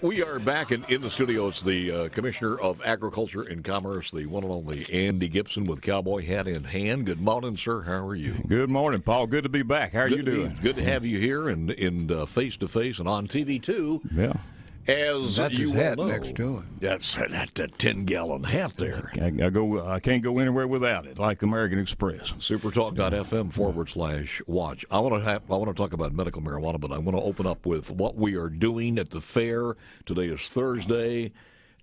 We are back in the studio. It's the Commissioner of Agriculture and Commerce, the one and only Andy Gipson with cowboy hat in hand. Good morning, sir. How are you? Good morning, Paul. Good to be back. How are you doing? Good to have you here and face-to-face and on TV, too. Yeah. As that's you his hat know, next to him. That's that 10-gallon hat there. I can't go anywhere without it, like American Express. SuperTalk.fm/watch. I want to talk about medical marijuana, but I want to open up with what we are doing at the fair. Today is Thursday.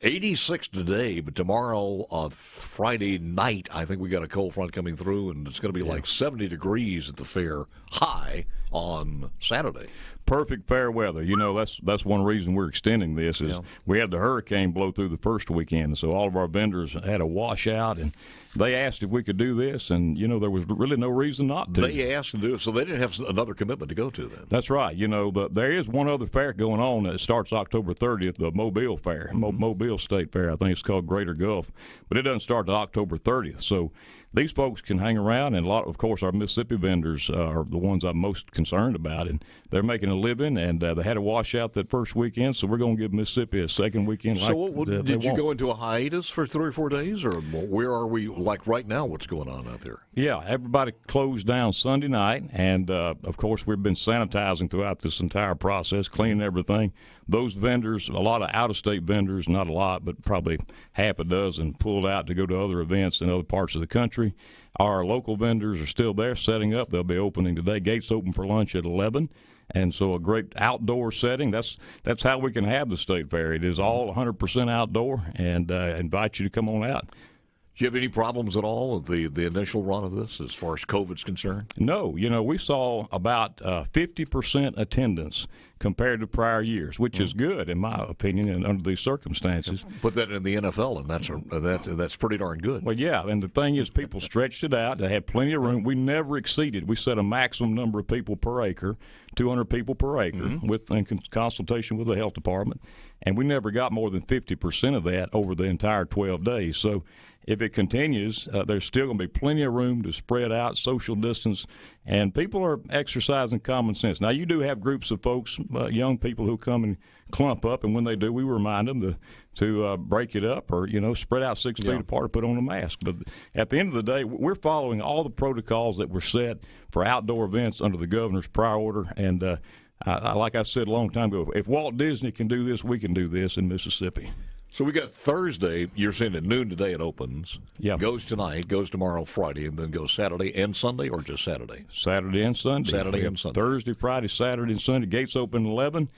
86 today, but tomorrow, Friday night, I think we got a cold front coming through, and it's going to be like 70 degrees at the fair high on Saturday. Perfect fair weather. You know, that's one reason we're extending this is we had the hurricane blow through the first weekend, so all of our vendors had a washout, and they asked if we could do this, and, you know, there was really no reason not to. They asked to do it, so they didn't have another commitment to go to then. That's right. You know, there is one other fair going on that starts October 30th, the Mobile Fair, Mobile State Fair. I think it's called Greater Gulf, but it doesn't start until October 30th, so these folks can hang around, and of course, our Mississippi vendors are the ones I'm most concerned about, and they're making a living, and they had a washout that first weekend, so we're going to give Mississippi a second weekend. So did you go into a hiatus for 3 or 4 days, or where are we, like right now, what's going on out there? Yeah, everybody closed down Sunday night, and of course, we've been sanitizing throughout this entire process, cleaning everything. Those vendors, a lot of out-of-state vendors, not a lot, but probably half a dozen, pulled out to go to other events in other parts of the country. Our local vendors are still there setting up. They'll be opening today. Gates open for lunch at 11, and so a great outdoor setting. That's how we can have the state fair. It is all 100% outdoor, and invite you to come on out. Do you have any problems at all with the initial run of this as far as COVID's concerned? No. You know, we saw about 50% attendance compared to prior years, which is good, in my opinion, and under these circumstances. Put that in the NFL, and that's pretty darn good. Well, yeah, and the thing is, people stretched it out. They had plenty of room. We never exceeded. We set a maximum number of people per acre, 200 people per acre, in consultation with the health department, and we never got more than 50% of that over the entire 12 days. So if it continues, there's still going to be plenty of room to spread out, social distance, and people are exercising common sense. Now, you do have groups of folks, young people who come and clump up, and when they do, we remind them to break it up or, you know, spread out 6 feet apart or put on a mask. But at the end of the day, we're following all the protocols that were set for outdoor events under the governor's prior order, and like I said a long time ago, if Walt Disney can do this, we can do this in Mississippi. So we got Thursday, you're saying at noon today it opens. Yeah. Goes tonight, goes tomorrow, Friday, and then goes Saturday and Sunday, or just Saturday? Saturday and Sunday. Saturday and Sunday. Thursday, Friday, Saturday, and Sunday. Gates open at 11.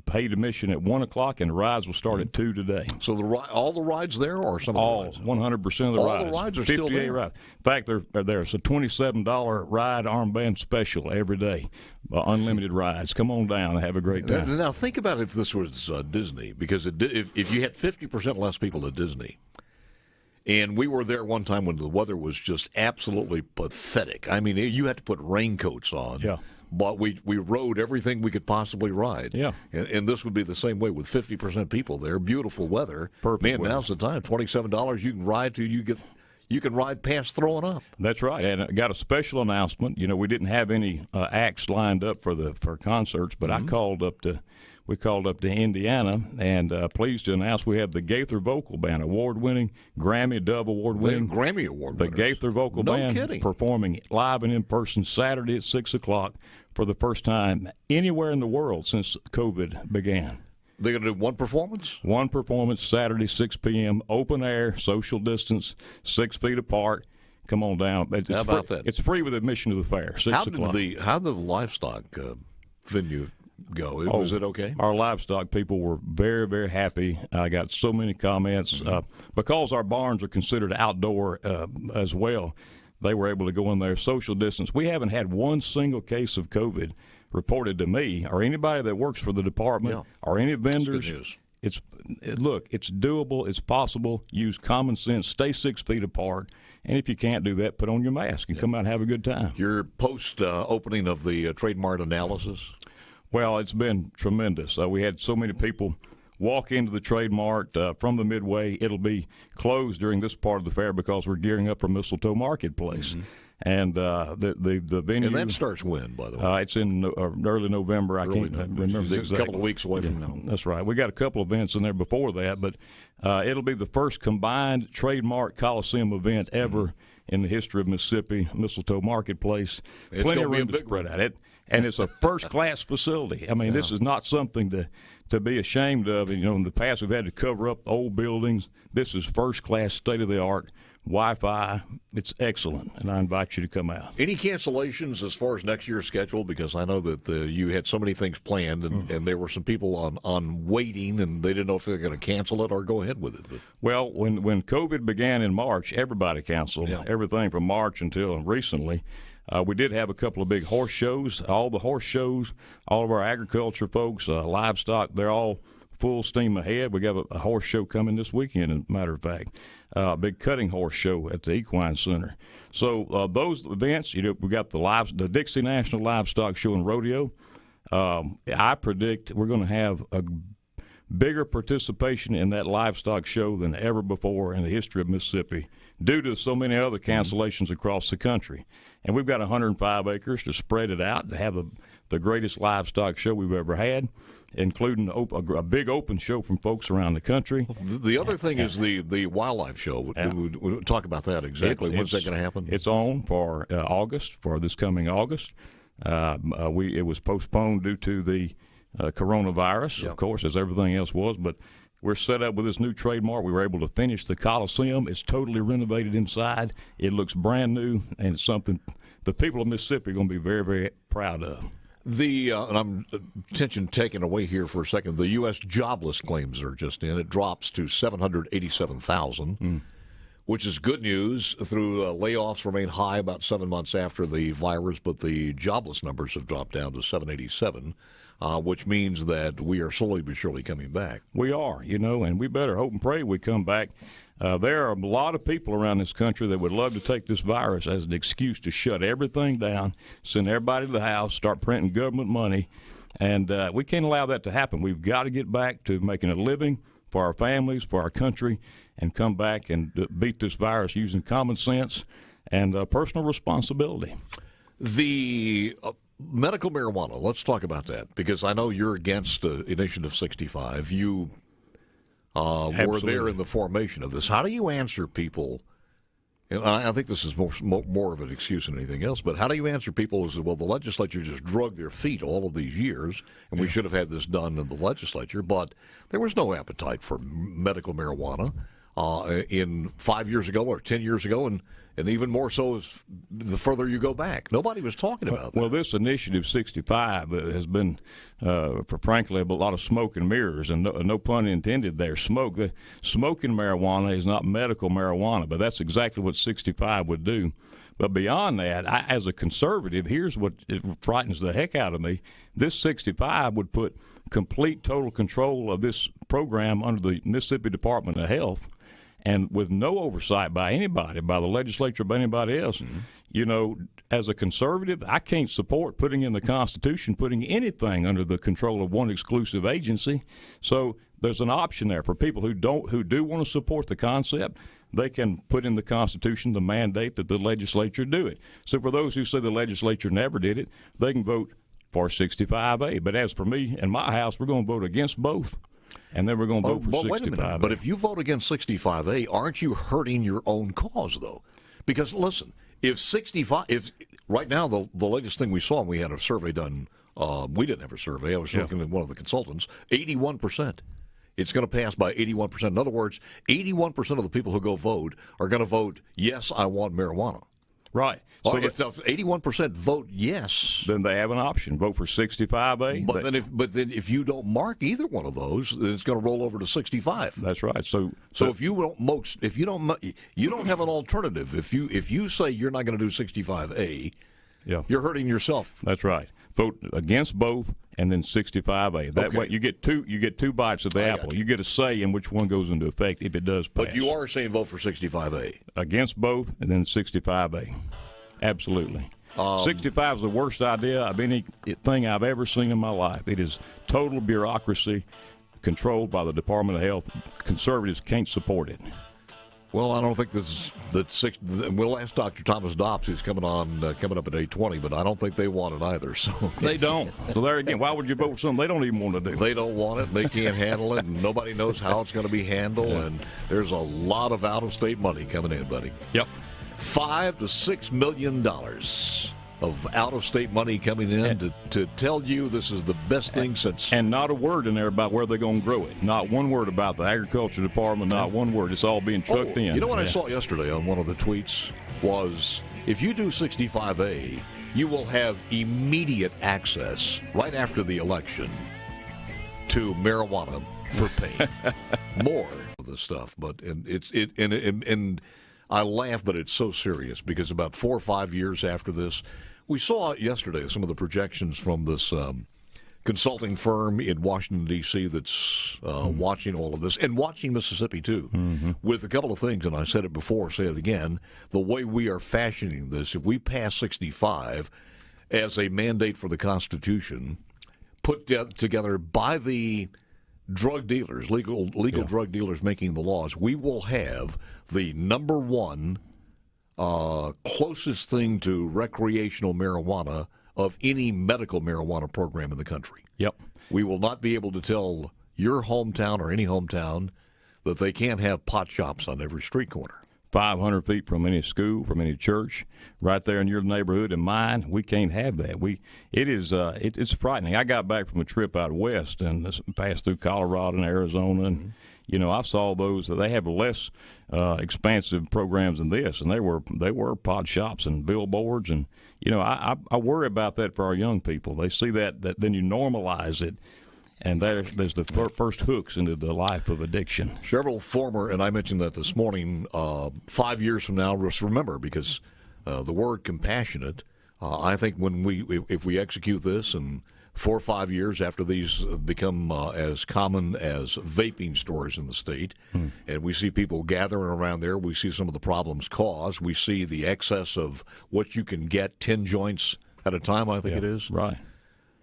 Paid admission at 1 o'clock, and the rides will start at 2 today. So all the rides there, or some all of the rides? 100% of the rides. All the rides are still there? Rides. In fact, there's a $27 ride armband special every day. Unlimited rides. Come on down and have a great time. Now think about if this was Disney, because if you had 50% less people at Disney, and we were there one time when the weather was just absolutely pathetic. I mean, you had to put raincoats on. Yeah. But we rode everything we could possibly ride. Yeah. And this would be the same way with 50% people there. Beautiful weather. Perfect Man, weather. now's the time. $27 you can ride till you can ride past throwing up. That's right. And I got a special announcement. You know, we didn't have any acts lined up for concerts, but we called up to Indiana, and pleased to announce we have the Gaither Vocal Band, award-winning, Grammy, Dove Award-winning. Grammy Award The winners. Gaither Vocal Band performing live and in person Saturday at 6 o'clock for the first time anywhere in the world since COVID began. They're going to do one performance? One performance Saturday, 6 p.m., open air, social distance, 6 feet apart. Come on down. How about that? It's free with admission to the fair, 6 o'clock. How did the livestock venue go? Was it okay? Our livestock people were very, very happy. I got so many comments. Because our barns are considered outdoor as well, they were able to go in there, social distance. We haven't had one single case of COVID reported to me or anybody that works for the department or any vendors. That's good news. Look, it's doable. It's possible. Use common sense. Stay 6 feet apart. And if you can't do that, put on your mask and come out and have a good time. Your post-opening of the trademark analysis? Well, it's been tremendous. We had so many people walk into the Trade Mart from the Midway. It'll be closed during this part of the fair because we're gearing up for Mistletoe Marketplace. And the venue. And that starts when, by the way? It's in early November. I can't remember the exact. A couple of weeks away from now. That's right. We got a couple of events in there before that, but it'll be the first combined trademark Coliseum event ever in the history of Mississippi Mistletoe Marketplace. Plenty of room to spread out it. And it's a first-class facility. I mean, this is not something to be ashamed of. You know, in the past we've had to cover up old buildings. This is first-class, state-of-the-art, Wi-Fi. It's excellent, and I invite you to come out. Any cancellations as far as next year's schedule? Because I know that you had so many things planned, and there were some people on waiting, and they didn't know if they were going to cancel it or go ahead with it. But. Well, when COVID began in March, everybody canceled everything from March until recently. We did have a couple of big horse shows. All the horse shows, all of our agriculture folks, livestock, they're all full steam ahead. We got a horse show coming this weekend, as a matter of fact, a big cutting horse show at the Equine Center. So those events, we got the Dixie National Livestock Show and Rodeo. I predict we're going to have a bigger participation in that livestock show than ever before in the history of Mississippi due to so many other cancellations across the country. And we've got 105 acres to spread it out to have the greatest livestock show we've ever had, including a big open show from folks around the country. The other thing is the wildlife show. We'll talk about that exactly. When's that going to happen? It's on for August, for this coming August. It was postponed due to the coronavirus, of course, as everything else was, but we're set up with this new trademark. We were able to finish the Coliseum. It's totally renovated inside. It looks brand new, and it's something the people of Mississippi are going to be very, very proud of. And I'm attention taken away here for a second. The U.S. jobless claims are just in. It drops to 787,000, which is good news. Layoffs remain high about 7 months after the virus, but the jobless numbers have dropped down to 787. Which means that we are slowly but surely coming back. We are, and we better hope and pray we come back. There are a lot of people around this country that would love to take this virus as an excuse to shut everything down, send everybody to the house, start printing government money, and we can't allow that to happen. We've got to get back to making a living for our families, for our country, and come back and beat this virus using common sense and personal responsibility. The medical marijuana, let's talk about that, because I know you're against Initiative 65. You were there in the formation of this. How do you answer people, and I think this is more of an excuse than anything else, but how do you answer people who say, well, the legislature just drug their feet all of these years, and we should have had this done in the legislature, but there was no appetite for medical marijuana in 5 years ago or 10 years ago, and even more so as the further you go back. Nobody was talking about that. Well, this Initiative 65 has been, frankly, a lot of smoke and mirrors, and no pun intended there. Smoking marijuana is not medical marijuana, but that's exactly what 65 would do. But beyond that, as a conservative, here's what it frightens the heck out of me. This 65 would put complete, total control of this program under the Mississippi Department of Health, and with no oversight by anybody, by the legislature, by anybody else. As a conservative, I can't support putting in the Constitution, putting anything under the control of one exclusive agency. So there's an option there for people who do want to support the concept. They can put in the Constitution the mandate that the legislature do it. So for those who say the legislature never did it, they can vote for 65A. But as for me and my house, we're going to vote against both. And then we're going to vote for 65A. Wait a minute. But if you vote against 65A, aren't you hurting your own cause, though? Because, listen, if right now the latest thing we saw, and we had a survey done, we didn't have a survey, I was looking at one of the consultants, 81%. It's going to pass by 81%. In other words, 81% of the people who go vote are going to vote, yes, I want marijuana. Right. So if 81% vote yes, then they have an option. Vote for 65A. But then if you don't mark either one of those, then it's going to roll over to 65. That's right. So if you don't have an alternative. If you say you're not going to do 65A, you're hurting yourself. That's right. Vote against both, and then 65A. That way, you get two bites of the apple. You get a say in which one goes into effect if it does pass. But you are saying vote for 65A. Against both, and then 65A. Absolutely. 65 is the worst idea of anything I've ever seen in my life. It is total bureaucracy controlled by the Department of Health. Conservatives can't support it. Well, I don't think we'll ask Dr. Thomas Dobbs, who's coming up at 8:20, but I don't think they want it either. So they don't. So there again, why would you vote for something they don't even want to do? They don't want it. They can't handle it, and nobody knows how it's going to be handled. Yeah. And there's a lot of out-of-state money coming in, buddy. Yep, $5 to $6 million of out-of-state money coming in to tell you this is the best thing since. And not a word in there about where they're going to grow it. Not one word about the Agriculture Department, not one word. It's all being trucked in. You know what I saw yesterday on one of the tweets was, if you do 65A, you will have immediate access right after the election to marijuana for pain. More of this stuff, but and I laugh, but it's so serious because about 4 or 5 years after this, we saw yesterday some of the projections from this consulting firm in Washington, D.C. that's watching all of this and watching Mississippi, too, with a couple of things. And I said it before, say it again. The way we are fashioning this, if we pass 65 as a mandate for the Constitution, put together by the drug dealers, legal drug dealers making the laws, we will have the number one closest thing to recreational marijuana of any medical marijuana program in the country. Yep. We will not be able to tell your hometown or any hometown that they can't have pot shops on every street corner. 500 feet from any school, from any church, right there in your neighborhood and mine, we can't have that. It's frightening. I got back from a trip out west and passed through Colorado and Arizona, and I saw those that they have less expansive programs than this, and they were pod shops and billboards, and I worry about that for our young people. They see that then you normalize it. And there's the first hooks into the life of addiction. Several former, and I mentioned that this morning, 5 years from now, just remember, because the word compassionate, I think if we execute this and 4 or 5 years after these become as common as vaping stores in the state, and we see people gathering around there, we see some of the problems caused, we see the excess of what you can get, 10 joints at a time, I think it is. Right.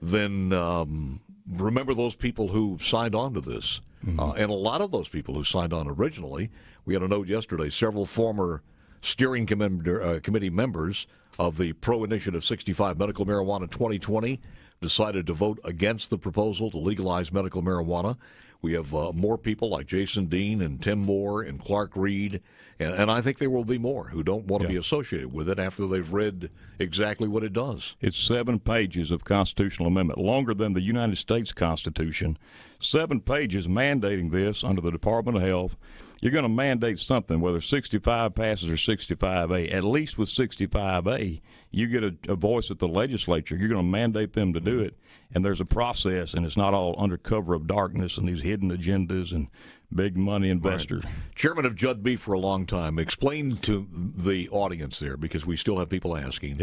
Then remember those people who signed on to this. And a lot of those people who signed on originally, we had a note yesterday, several former steering committee members of the Pro-Initiative 65 Medical Marijuana 2020 decided to vote against the proposal to legalize medical marijuana. We have more people like Jason Dean and Tim Moore and Clark Reed, and I think there will be more who don't want to be associated with it after they've read exactly what it does. It's 7 pages of constitutional amendment, longer than the United States Constitution. 7 pages mandating this under the Department of Health. You're going to mandate something, whether 65 passes or 65A. At least with 65A, you get a voice at the legislature. You're going to mandate them to do it, and there's a process, and it's not all under cover of darkness and these hidden agendas and big money investors. Right. Chairman of Judd B for a long time, explain to the audience there, because we still have people asking,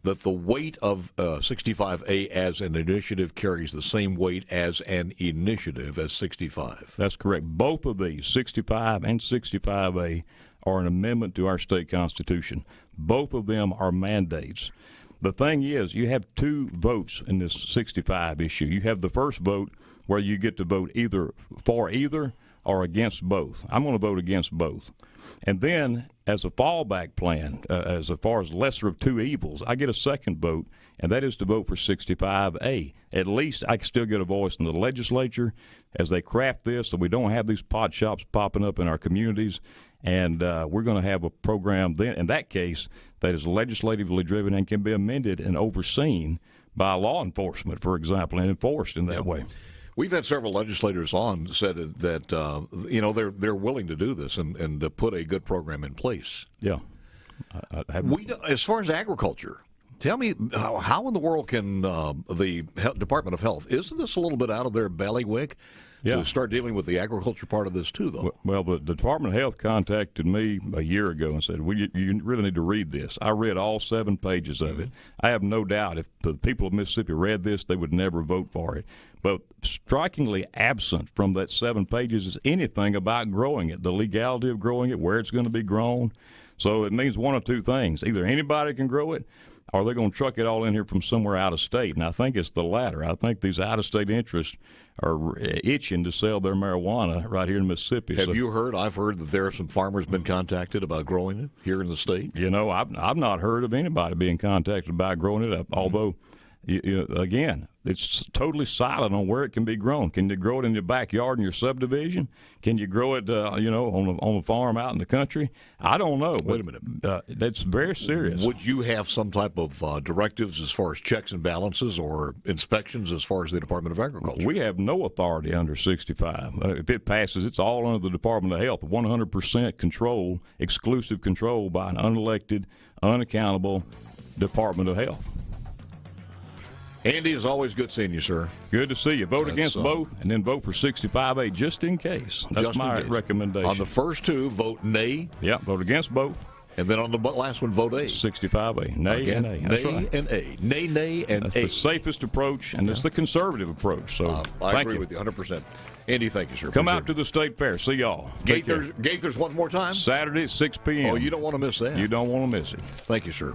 that the weight of 65A as an initiative carries the same weight as an initiative as 65. That's correct. Both of these, 65 and 65A, are an amendment to our state constitution. Both of them are mandates. The thing is, you have 2 votes in this 65 issue. You have the first vote where you get to vote either for either or against both. I'm going to vote against both. And then, as a fallback plan, as far as lesser of 2 evils, I get a second vote, and that is to vote for 65A. At least I can still get a voice in the legislature as they craft this so we don't have these pot shops popping up in our communities. And we're going to have a program then, in that case, that is legislatively driven and can be amended and overseen by law enforcement, for example, and enforced in that way. We've had several legislators on said that they're willing to do this and to put a good program in place. Yeah. As far as agriculture, tell me how in the world can the Department of Health, isn't this a little bit out of their bailiwick? To start dealing with the agriculture part of this, too, though. Well, the Department of Health contacted me a year ago and said, you really need to read this. I read all 7 pages of it. I have no doubt if the people of Mississippi read this, they would never vote for it. But strikingly absent from that 7 pages is anything about growing it, the legality of growing it, where it's going to be grown. So it means one of 2 things. Either anybody can grow it, or they're going to truck it all in here from somewhere out of state. And I think it's the latter. I think these out-of-state interests are itching to sell their marijuana right here in Mississippi. Have you heard? I've heard that there are some farmers been contacted about growing it here in the state. You know, I've not heard of anybody being contacted about growing it, although, again, it's totally silent on where it can be grown. Can you grow it in your backyard in your subdivision? Can you grow it, on a farm out in the country? I don't know. Wait a minute. That's very serious. Would you have some type of directives as far as checks and balances or inspections as far as the Department of Agriculture? We have no authority under 65. If it passes, it's all under the Department of Health. 100% control, exclusive control by an unelected, unaccountable Department of Health. Andy, it's always good seeing you, sir. Good to see you. Vote against both, and then vote for 65A just in case. That's my recommendation. On the first two, vote nay. Yeah, vote against both. And then on the last one, vote A. 65A. Nay and A. That's right. And A. Nay, nay, and That's A. the safest approach, and it's the conservative approach. So I agree with you 100%. Andy, thank you, sir. Come out to the State Fair. See y'all. Gaithers one more time? Saturday at 6 p.m. Oh, you don't want to miss that. You don't want to miss it. Thank you, sir.